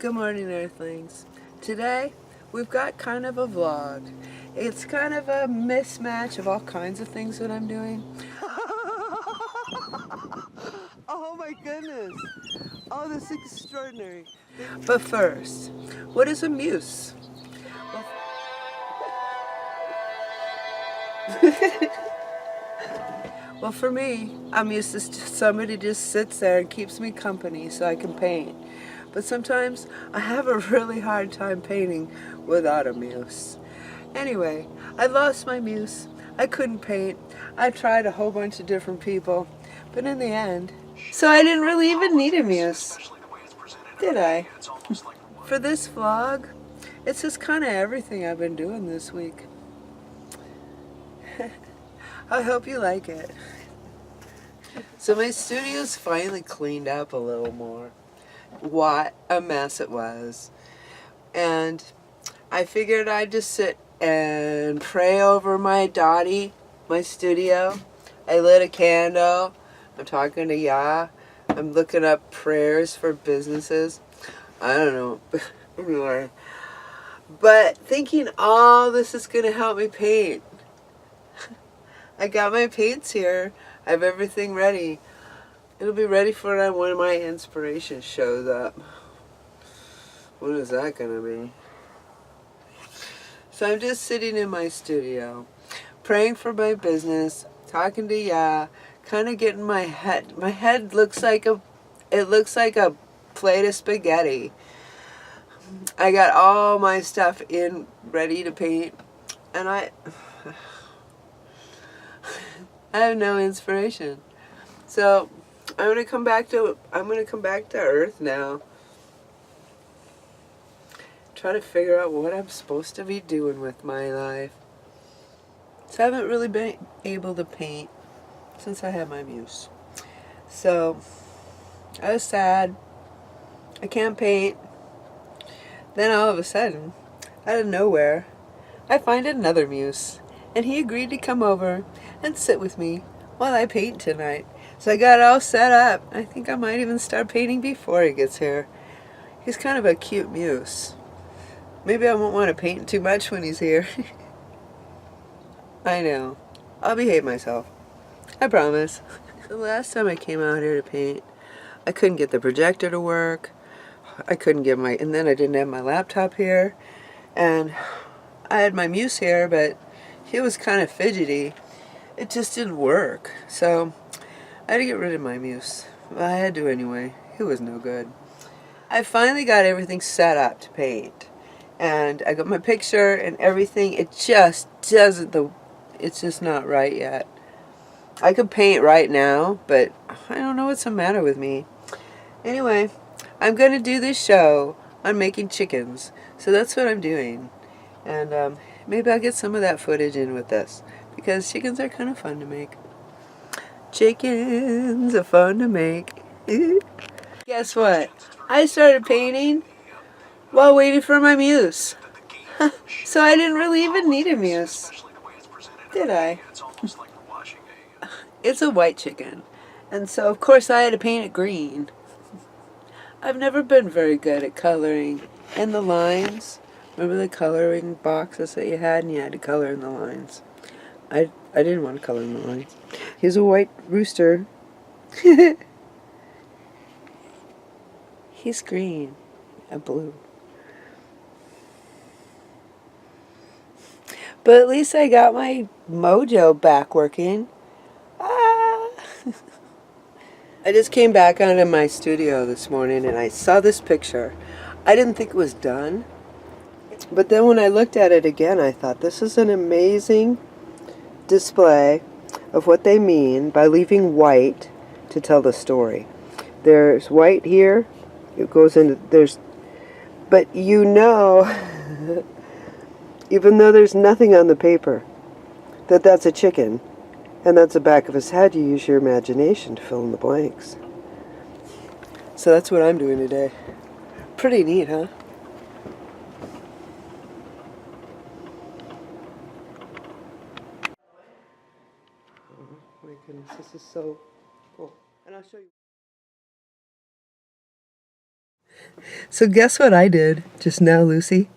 Good morning, Earthlings. Today, we've got kind of a vlog. It's kind of a mismatch of all kinds of things that I'm doing. Oh my goodness! Oh, this is extraordinary. But first, what is a muse? Well, for me, I'm used to somebody just sits there and keeps me company so I can paint. But sometimes I have a really hard time painting without a muse. Anyway, I lost my muse. I couldn't paint. I tried a whole bunch of different people, but in the end, so I didn't really even need a muse, did I? For this vlog, it's just kind of everything I've been doing this week. I hope you like it. So my studio's finally cleaned up a little more. What a mess it was. And I figured I'd just sit and pray over my Dottie, my studio. I lit a candle. I'm talking to Yah. I'm looking up prayers for businesses. I don't know. Anyway. But thinking all this is going to help me paint. I got my paints here. I have everything ready. It'll be ready for when my inspiration shows up. When is that going to be? So I'm just sitting in my studio, praying for my business, talking to Yah, kind of getting my head. My head looks like a plate of spaghetti. I got all my stuff in ready to paint, and I have no inspiration. So I'm gonna come back to Earth now. Try to figure out what I'm supposed to be doing with my life. So I haven't really been able to paint since I had my muse. So I was sad. I can't paint. Then all of a sudden, out of nowhere, I find another muse, and he agreed to come over and sit with me while I paint tonight. So I got all set up. I think I might even start painting before he gets here. He's kind of a cute muse. Maybe I won't want to paint too much when he's here. I know. I'll behave myself. I promise. The last time I came out here to paint, I couldn't get the projector to work. And then I didn't have my laptop here. And I had my muse here, but he was kind of fidgety. It just didn't work. So I had to get rid of my muse. Well, I had to anyway. It was no good. I finally got everything set up to paint. And I got my picture and everything. It just doesn't, it's just not right yet. I could paint right now, but I don't know what's the matter with me. Anyway, I'm going to do this show on making chickens. So that's what I'm doing. And maybe I'll get some of that footage in with this, because chickens are kind of fun to make. Chickens are fun to make. Guess what? I started painting while waiting for my muse. So I didn't really even need a muse, did I? It's a white chicken. And so of course I had to paint it green. I've never been very good at coloring in the lines. Remember the coloring boxes that you had, and you had to color in the lines? I didn't want to color in the lines. Here's a white rooster. He's green and blue. But at least I got my mojo back working. Ah! I just came back onto my studio this morning and I saw this picture. I didn't think it was done. But then when I looked at it again, I thought this is an amazing display of what they mean by leaving white to tell the story. There's white here. It goes into, but you know, even though there's nothing on the paper, that's a chicken, and that's the back of his head, you use your imagination to fill in the blanks. So that's what I'm doing today. Pretty neat, huh? Oh my goodness, this is so cool. And I'll show you. So guess what I did just now, Lucy?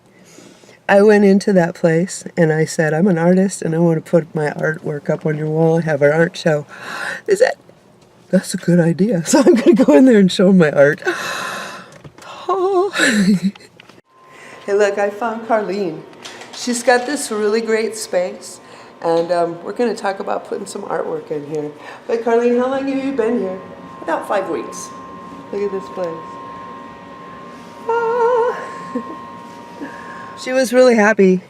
I went into that place and I said, I'm an artist and I want to put my artwork up on your wall and have an art show. They said, that's a good idea. So I'm going to go in there and show my art. Oh. Hey, look, I found Carlene. She's got this really great space, and we're going to talk about putting some artwork in here. But Carlene, how long have you been here? About 5 weeks. Look at this place. Ah. She was really happy.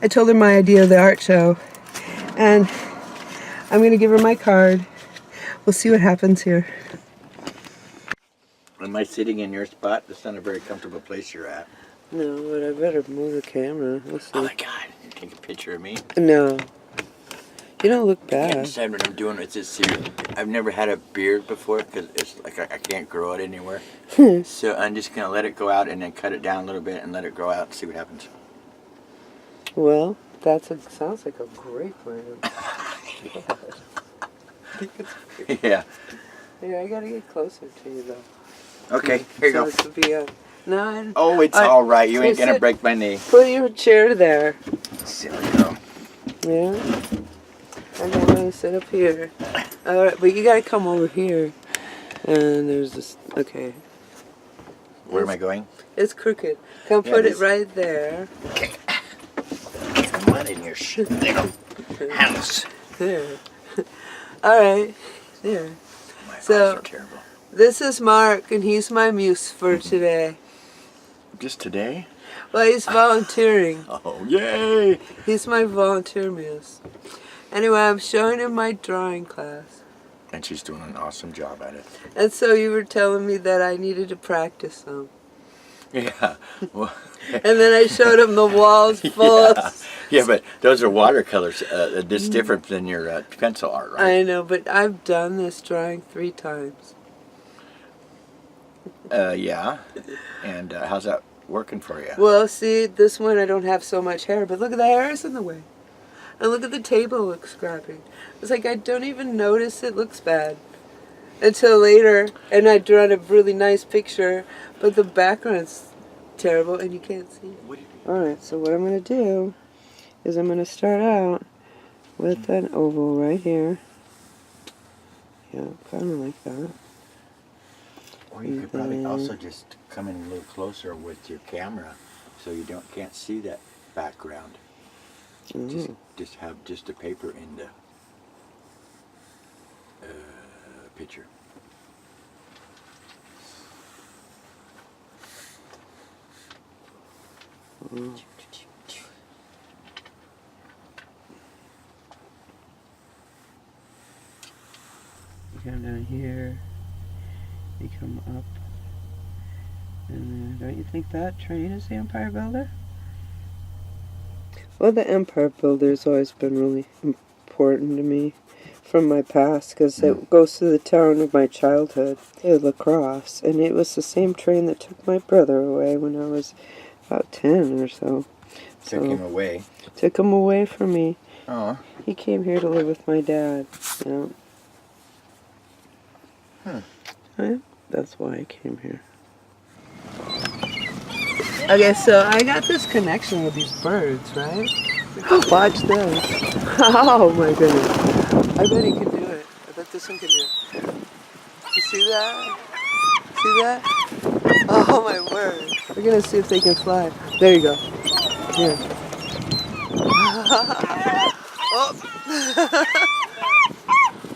I told her my idea of the art show, and I'm going to give her my card. We'll see what happens here. Am I sitting in your spot? That's not a very comfortable place you're at. No, but I better move the camera. We'll see. Oh my God! You take a picture of me? No. You don't look I can't bad. decide what I'm doing with this here. I've never had a beard before because it's like I can't grow it anywhere. So I'm just gonna let it go out and then cut it down a little bit and let it grow out and see what happens. Well, sounds like a great plan. Yeah. Yeah, I gotta get closer to you though. Okay, here you go. So it could be no, Oh, it's all right. You ain't gonna break my knee. Put your chair there. Silly girl. Yeah. I'm gonna sit up here. All right, but you gotta come over here. And there's this. Okay. Where am I going? It's crooked. Come put it right there. Okay. Get some mud in your shit. There. House. There. All right. There. My eyes So are terrible. this is Mark, and he's my muse for today. Just today? Well, he's volunteering. Oh, yay! He's my volunteer muse. Anyway, I'm showing him my drawing class. And she's doing an awesome job at it. And so you were telling me that I needed to practice some. Yeah. Well, And then I showed him the walls full of... Yeah, but those are watercolors. That's different than your pencil art, right? I know, but I've done this drawing 3 times. Yeah. And how's that working for you? Well, see, this one I don't have so much hair, but look at the hair is in the way. And look at the table looks scrappy. It's like I don't even notice it looks bad until later, and I draw a really nice picture, but the background's terrible and you can't see it. Alright, so what I'm going to do is I'm going to start out with an oval right here. Yeah, kind of like that. Or you could probably also just come in a little closer with your camera so you can't see that background. Just have just a paper in the picture. You come down here, you come up, and don't you think that train is the Empire Builder? Well, the Empire Builder has always been really important to me from my past because it goes to the town of my childhood, La Crosse, and it was the same train that took my brother away when I was about 10 or so. Took him away? Took him away from me. Oh. He came here to live with my dad. Yeah. Yeah, that's why I came here. Okay, so I got this connection with these birds, right? Watch this. Oh my goodness. I bet he can do it. I bet this one can do it. You see that? See that? Oh my word. We're gonna see if they can fly. There you go. Here.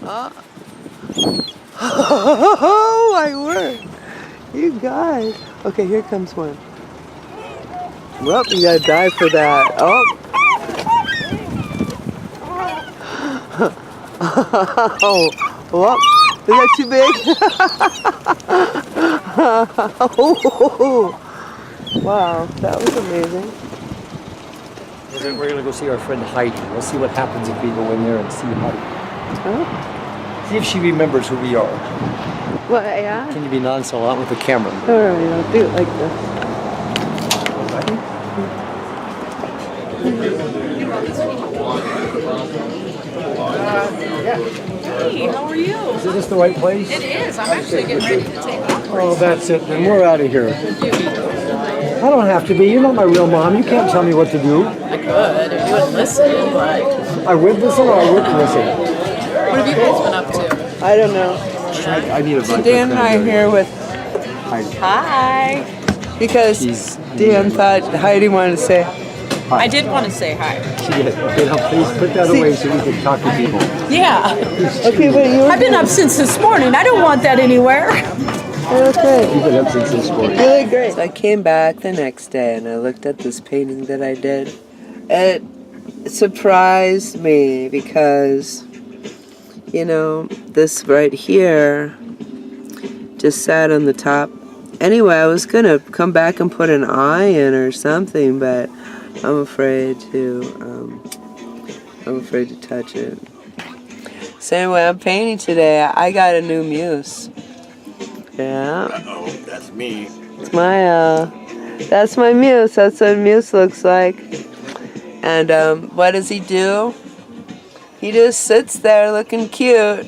Oh. Oh my word. You guys. Okay, here comes one. Well, you gotta dive for that. Oh. Oh. Well, is that too big? Oh. Wow, that was amazing. We're going to go see our friend Heidi. We'll see what happens if we go in there and see Heidi. Oh. See if she remembers who we are. Well, yeah. Can you be nonchalant with the camera? All right, I'll do it like this. Hey, how are you? Is this the right place? It is. I'm actually getting ready to take off. Oh, that's it. Then we're out of here. I don't have to be. You're not my real mom. You can't tell me what to do. I could, if you would listen. I would listen or I wouldn't listen. What have you guys been up to? I don't know. I need a vodka Dan and I are here with Hi. because She's Dan thought Heidi wanted to say. I did want to say hi. She did. Okay, now please put that away so we can talk to people. Yeah. Okay, but you. I've been up since this morning. I don't want that anywhere. Okay. You've been up since this morning. You look great. So I came back the next day and I looked at this painting that I did. It surprised me because, you know, this right here just sat on the top. Anyway, I was gonna come back and put an eye in or something, but I'm afraid to touch it. So anyway, I'm painting today. I got a new muse. Yeah. Uh-oh, that's me. It's my that's my muse. That's what muse looks like. And what does he do? He just sits there looking cute.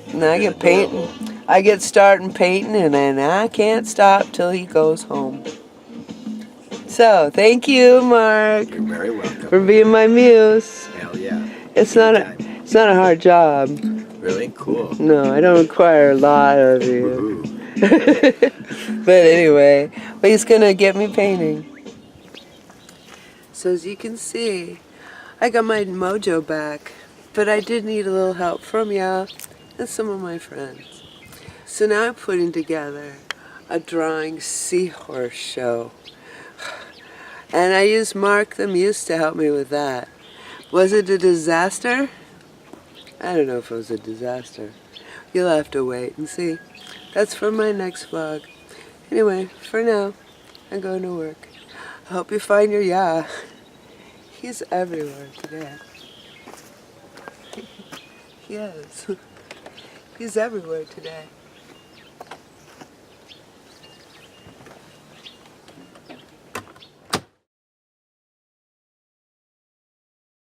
And I get painting. I get starting painting and then I can't stop till he goes home. So, thank you, Mark, You're very welcome. for being my muse. Hell yeah. It's not a hard job. Really? Cool. No, I don't require a lot of you. Woohoo. But anyway, but he's gonna get me painting. So as you can see, I got my mojo back, but I did need a little help from y'all and some of my friends. So now I'm putting together a drawing seahorse show. And I used Mark the Muse to help me with that. Was it a disaster? I don't know if it was a disaster. You'll have to wait and see. That's for my next vlog. Anyway, for now, I'm going to work. I hope you find your yeah. He's everywhere today. He is. He's everywhere today.